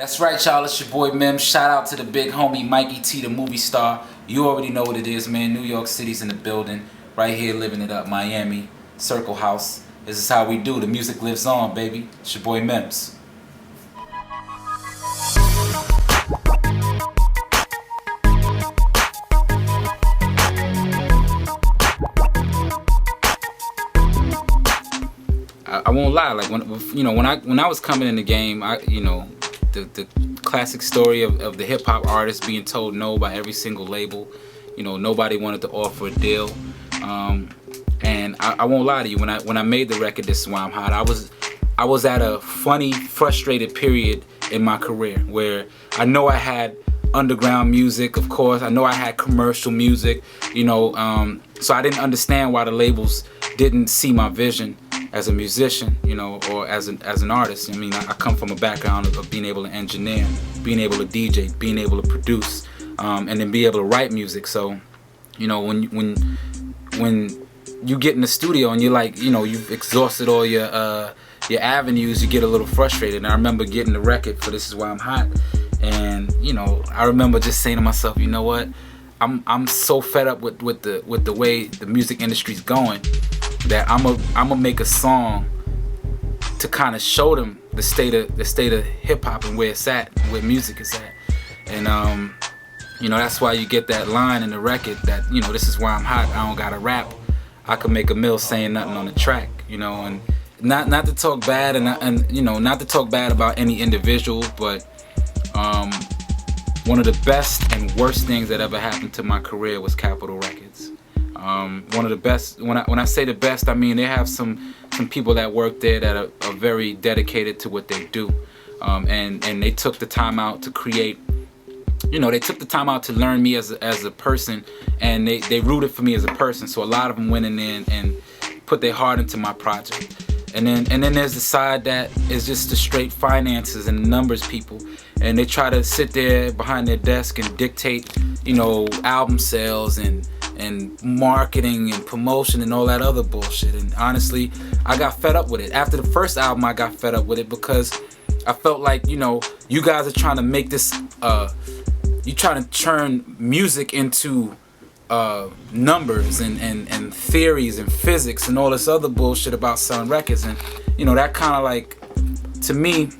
That's right, y'all. It's your boy Mims. Shout out to the big homie Mikey T, the movie star. You already know what it is, man. New York City's in the building. Right here, living it up. Miami, Circle House. This is how we do. The music lives on, baby. It's your boy Mims. I won't lie. Like when I was coming in the game, the classic story of the hip hop artist being told no by every single label. Nobody wanted to offer a deal. And I won't lie to you. When I made the record, This Is Why I'm Hot, I was at a funny, frustrated period in my career where I know I had underground music, of course. I know I had commercial music. So I didn't understand why the labels didn't see my vision as a musician, or as an artist. I mean, I come from a background of being able to engineer, being able to DJ, being able to produce, and then be able to write music. So, when you get in the studio and you're like, you've exhausted all your avenues, you get a little frustrated. And I remember getting the record for This Is Why I'm Hot, and I remember just saying to myself, you know what? I'm so fed up with the way the music industry's going that I'm gonna make a song to kind of show them the state of hip hop and where it's at, and where music is at. And that's why you get that line in the record that this is why I'm hot. I don't gotta rap. I can make a mill saying nothing on the track. And not to talk bad and not to talk bad about any individual, but one of the best and worst things that ever happened to my career was Capitol Records. One of the best. When I say the best, I mean they have some people that work there that are very dedicated to what they do, and they took the time out to create. They took the time out to learn me as a person, and they rooted for me as a person. So a lot of them went in there and put their heart into my project. And then there's the side that is just the straight finances and numbers people, and they try to sit there behind their desk and dictate, album sales and marketing and promotion and all that other bullshit. And honestly, I got fed up with it. After the first album, I got fed up with it because I felt like, you guys are trying to make this, you trying to turn music into numbers and theories and physics and all this other bullshit about selling records. And, that kind of like, to me,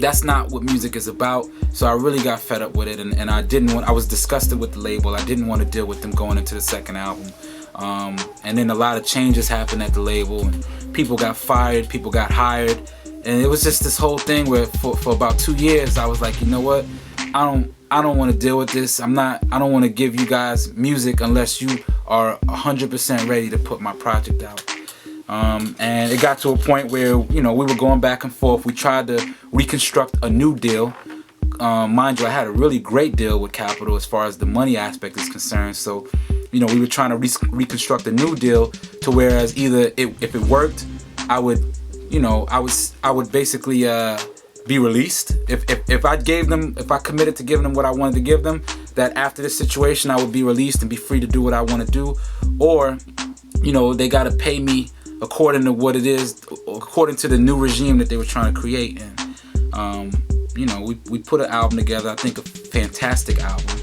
that's not what music is about. So I really got fed up with it, and I was disgusted with the label. I didn't want to deal with them going into the second album. And then a lot of changes happened at the label, and people got fired, people got hired, and it was just this whole thing where for about 2 years I was like, you know what? I don't want to deal with this. I don't want to give you guys music unless you are 100% ready to put my project out. And it got to a point where, we were going back and forth. We tried to reconstruct a new deal. Mind you, I had a really great deal with Capitol as far as the money aspect is concerned. So, we were trying to reconstruct a new deal to whereas either if it worked, I would basically be released. If I committed to giving them what I wanted to give them, that after this situation I would be released and be free to do what I want to do, or they got to pay me according to what it is, according to the new regime that they were trying to create. And we put an album together, I think a fantastic album,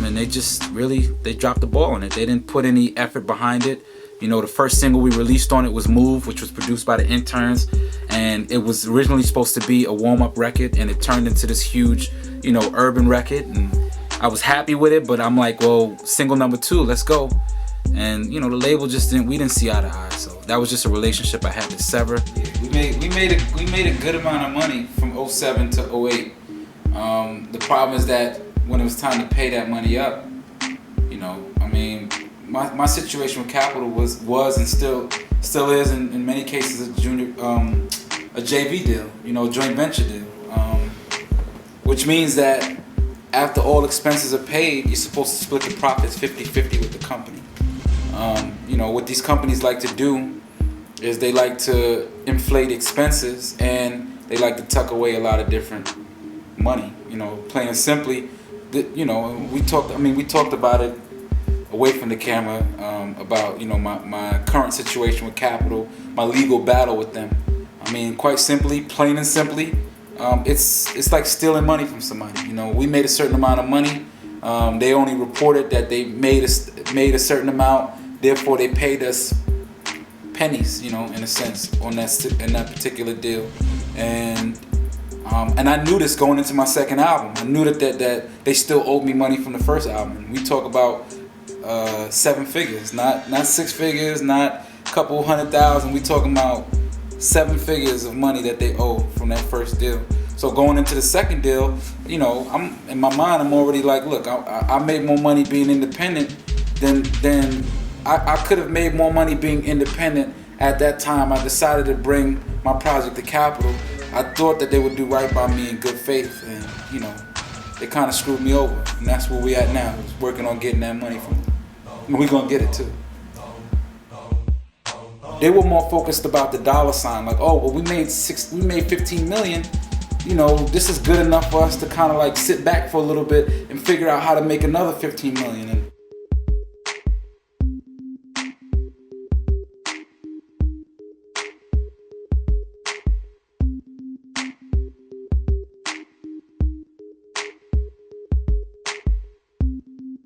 and they dropped the ball on it. They didn't put any effort behind it. The first single we released on it was Move, which was produced by the Interns, and it was originally supposed to be a warm-up record, and it turned into this huge, urban record, and I was happy with it, but I'm like, well, single number 2, let's go. And the label we didn't see eye to eye, so that was just a relationship I had to sever. Yeah, we made a good amount of money from 07 to 08. The problem is that when it was time to pay that money up, my situation with Capitol was and still is in many cases a JV deal, joint venture deal, which means that after all expenses are paid, you're supposed to split the profits 50-50 with the company. What these companies like to do is they like to inflate expenses, and they like to tuck away a lot of different money. Plain and simply, we talked about it away from the camera, about my current situation with Capitol, my legal battle with them. Quite simply, plain and simply, it's like stealing money from somebody. You know, we made a certain amount of money. They only reported that they made a certain amount. Therefore, they paid us pennies, you know, in a sense, in that particular deal. And I knew this going into my second album. I knew that they still owed me money from the first album. We talk about 7 figures, not 6 figures, not a couple $100,000. We talking about 7 figures of money that they owe from that first deal. So going into the second deal, you know, I'm in my mind, I'm already like, look, I made more money being independent than I could have made more money being independent at that time. I decided to bring my project to Capitol. I thought that they would do right by me in good faith, and you know, they kind of screwed me over, and that's where we at now. Just working on getting that money from them. And we gonna get it too. They were more focused about the dollar sign, like, oh, well, we made 15 million. You know, this is good enough for us to kind of like sit back for a little bit and figure out how to make another 15 million. And